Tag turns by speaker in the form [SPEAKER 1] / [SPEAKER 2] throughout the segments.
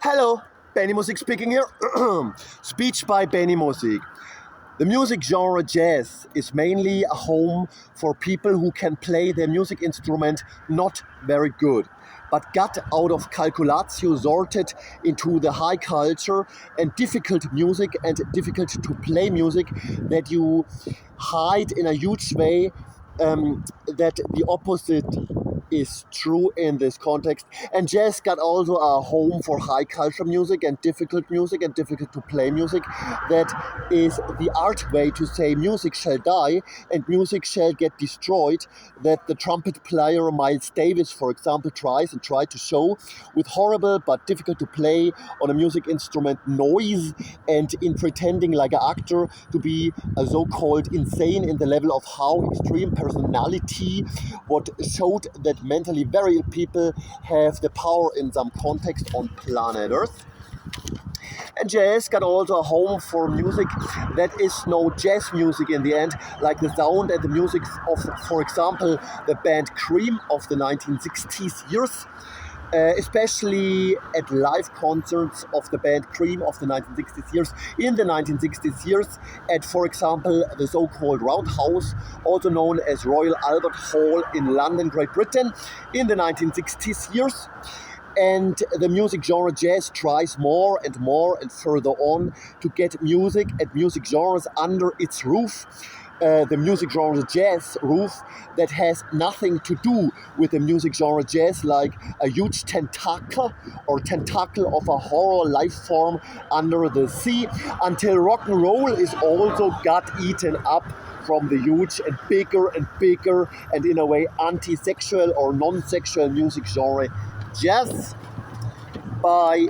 [SPEAKER 1] Hello, Benimusik speaking here. Speech by Benimusik. The music genre jazz is mainly a home for people who can play their music instrument not very good, but got out of calculatio sorted into the high culture and difficult music and difficult to play music that you hide in a huge way, that the opposite is true in this context. And jazz got also a home for high culture music and difficult to play music. That is the art way to say music shall die and music shall get destroyed, that the trumpet player Miles Davis, for example, tried to show with horrible but difficult to play on a music instrument noise, and in pretending like an actor to be a so-called insane in the level of how extreme personality, what showed that mentally very ill people have the power in some context on planet Earth. And jazz got also a home for music that is no jazz music in the end, like the sound and the music of, for example, the band Cream of the 1960s years. Especially at live concerts of the band Cream of the 1960s years. In the 1960s years, at, for example, the so-called Roundhouse, also known as Royal Albert Hall in London, Great Britain, in the 1960s years. And the music genre jazz tries more and more and further on to get music and music genres under its roof. The music genre jazz roof that has nothing to do with the music genre jazz, like a huge tentacle of a horror life form under the sea, until rock and roll is also got eaten up from the huge and bigger and in a way anti-sexual or non-sexual music genre jazz. By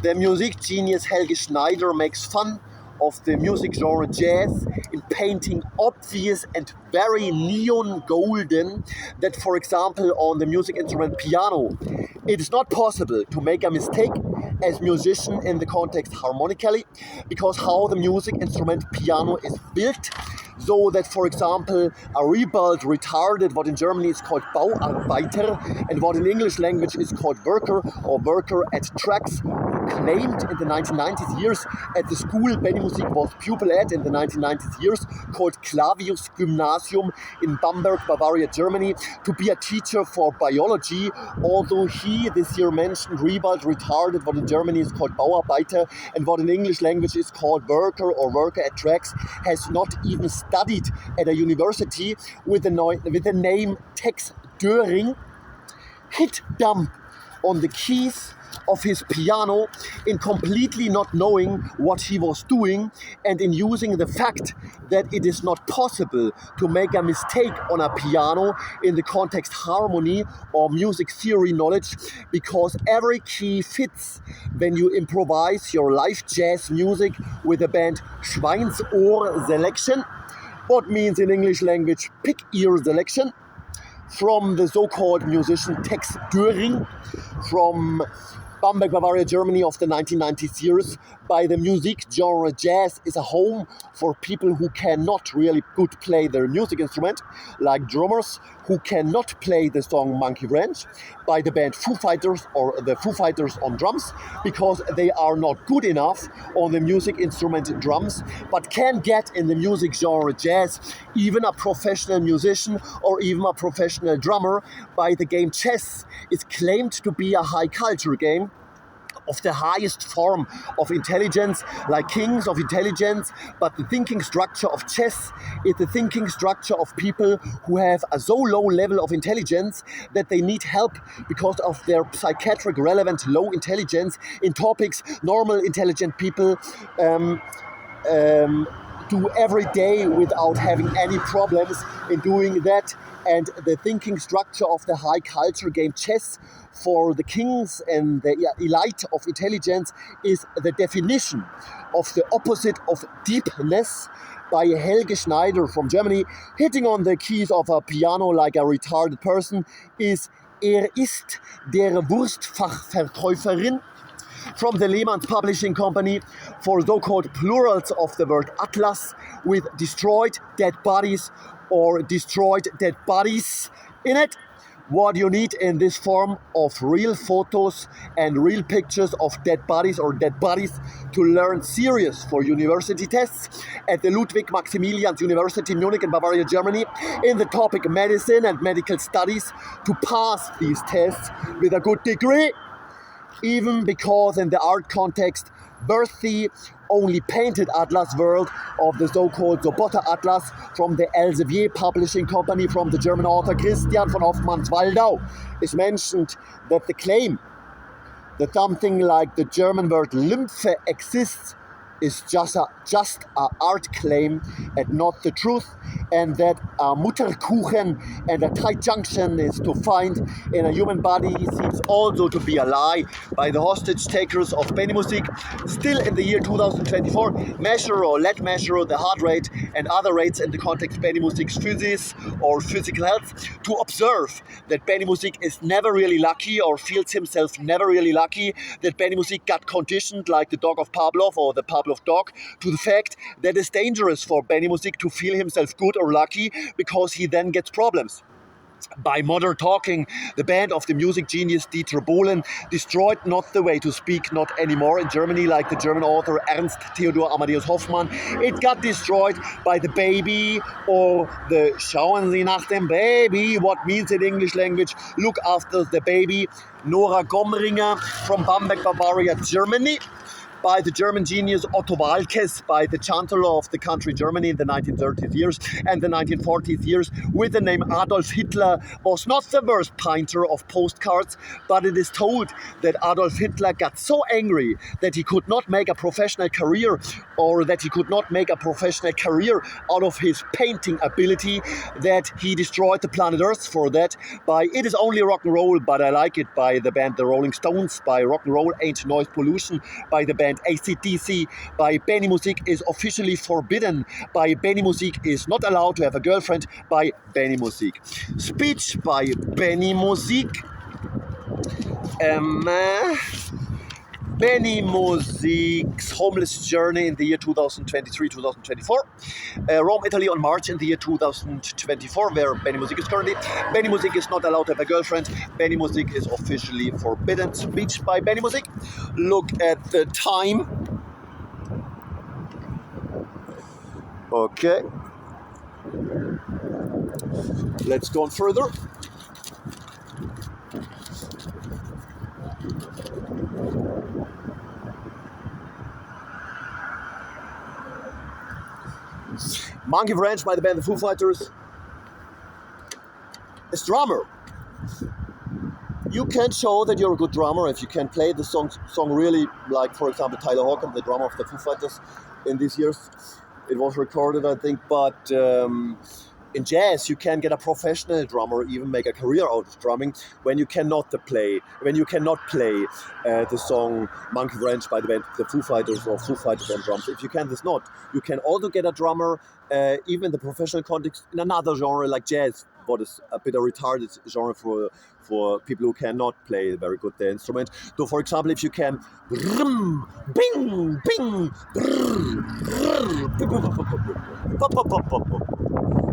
[SPEAKER 1] the music genius Helge Schneider makes fun of the music genre jazz in painting obvious and very neon golden that, for example, on the music instrument piano, it is not possible to make a mistake as musician in the context harmonically, because how the music instrument piano is built, so that, for example, a ribald retarded, what in Germany is called Bauarbeiter, and what in English language is called worker or worker at tracks, claimed in the 1990s years at the school Benimusik was pupil at in the 1990s years, called Clavius Gymnasium in Bamberg, Bavaria, Germany, to be a teacher for biology. Although he this year mentioned ribald retarded, what in Germany is called Bauarbeiter, and what in English language is called worker or worker at tracks, has not even studied at a university with the name Tex Döring, hit dump on the keys of his piano in completely not knowing what he was doing, and in using the fact that it is not possible to make a mistake on a piano in the context harmony or music theory knowledge, because every key fits when you improvise your live jazz music with the band Schweinsohr Selection, what means in English language pig ear selection, from the so-called musician Tex Döring from Bamberg, Bavaria, Germany of the 1990s years. By the music genre jazz is a home for people who cannot really good play their music instrument, like drummers who cannot play the song Monkey Ranch, by the band Foo Fighters or the Foo Fighters on drums, because they are not good enough on the music instrument drums, but can get in the music genre jazz even a professional musician or even a professional drummer. By the game chess is claimed to be a high culture game of the highest form of intelligence, like kings of intelligence, but the thinking structure of chess is the thinking structure of people who have a so low level of intelligence that they need help because of their psychiatric relevant low intelligence in topics normal intelligent people do every day without having any problems in doing that. And the thinking structure of the high culture game chess for the kings and the elite of intelligence is the definition of the opposite of deepness. By Helge Schneider from Germany, hitting on the keys of a piano like a retarded person, is ist der Wurstfachverkäuferin from the Lehmann Publishing Company for so-called plurals of the word Atlas with destroyed dead bodies or destroyed dead bodies in it. what you need in this form of real photos and real pictures of dead bodies to learn serious for university tests at the Ludwig Maximilians University Munich in Bavaria, Germany, in the topic medicine and medical studies, to pass these tests with a good degree, even because in the art context, birthy only painted atlas world of the so-called Sobotta Atlas from the Elsevier publishing company from the German author Christian von Hoffmanns-Waldau is mentioned that the claim that something like the German word Lymphe exists is just a art claim and not the truth, and that a Mutterkuchen and a tight junction is to find in a human body seems also to be a lie by the hostage takers of Benimusik. Still in the year 2024, let measure the heart rate and other rates in the context of Benimusik's physics or physical health to observe that Benimusik is never really lucky or feels himself never really lucky, that Benimusik got conditioned like the dog of Pavlov or the Pavlov dog to the fact that it's dangerous for Benimusik to feel himself good or lucky because he then gets problems. By modern talking, the band of the music genius Dieter Bohlen destroyed not the way to speak, not anymore in Germany like the German author Ernst Theodor Amadeus Hoffmann. It got destroyed by the baby or the Schauen Sie nach dem Baby, what means in English language, look after the baby, Nora Gomringer from Bamberg, Bavaria, Germany, by the German genius Otto Walkes, by the chancellor of the country Germany in the 1930s years and the 1940s years, with the name Adolf Hitler, was not the worst painter of postcards, but it is told that Adolf Hitler got so angry that he could not make a professional career, or that he could not make a professional career out of his painting ability, that he destroyed the planet Earth for that by It Is Only Rock and Roll, But I Like It, by the band The Rolling Stones, by Rock and Roll Ain't Noise Pollution, by the band AC/DC, by Benimusik is officially forbidden, by Benimusik is not allowed to have a girlfriend, by Benimusik. Speech by Benimusik. Benimusik's homeless journey in the year 2023-2024. Rome, Italy on March in the year 2024, where Benimusik is currently. Benimusik is not allowed to have a girlfriend. Benimusik is officially forbidden. Speech by Benimusik. Look at the time. Okay. Let's go on further. Monkey Branch by the band The Foo Fighters. As drummer, you can show that you're a good drummer if you can play the song really, like for example Tyler Hawkins, the drummer of the Foo Fighters in these years. It was recorded, I think, but in jazz you can get a professional drummer, even make a career out of drumming, when you cannot play the song Monkey Branch by the band The Foo Fighters or Foo Fighters on drums. If you can this not, you can also get a drummer even in the professional context in another genre like jazz, what is a bit of a retarded genre for people who cannot play very good the instrument. So for example, if you can bing, bing,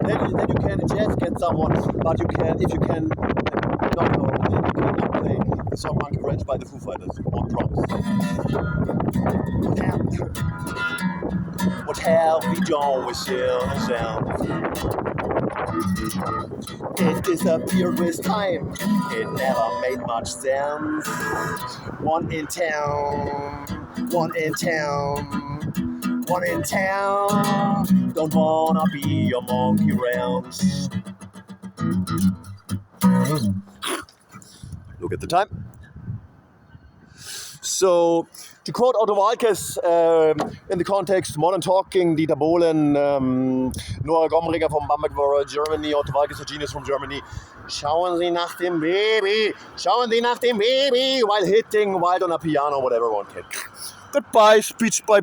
[SPEAKER 1] then you can in jazz get someone, but you can, if you can, then you cannot play the song Monkey Branch by the Foo Fighters on drums. What have we done with ourselves? It disappeared with time. It never made much sense. One in town. Don't wanna be a monkey around. Look at the time. So, to quote Otto Walkes, in the context modern talking, Dieter Bohlen, Nora Gomringer from Bamberg, Germany, Otto Walkes, a genius from Germany. Schauen Sie nach dem Baby, while hitting wild on a piano, whatever one can. Goodbye, speech by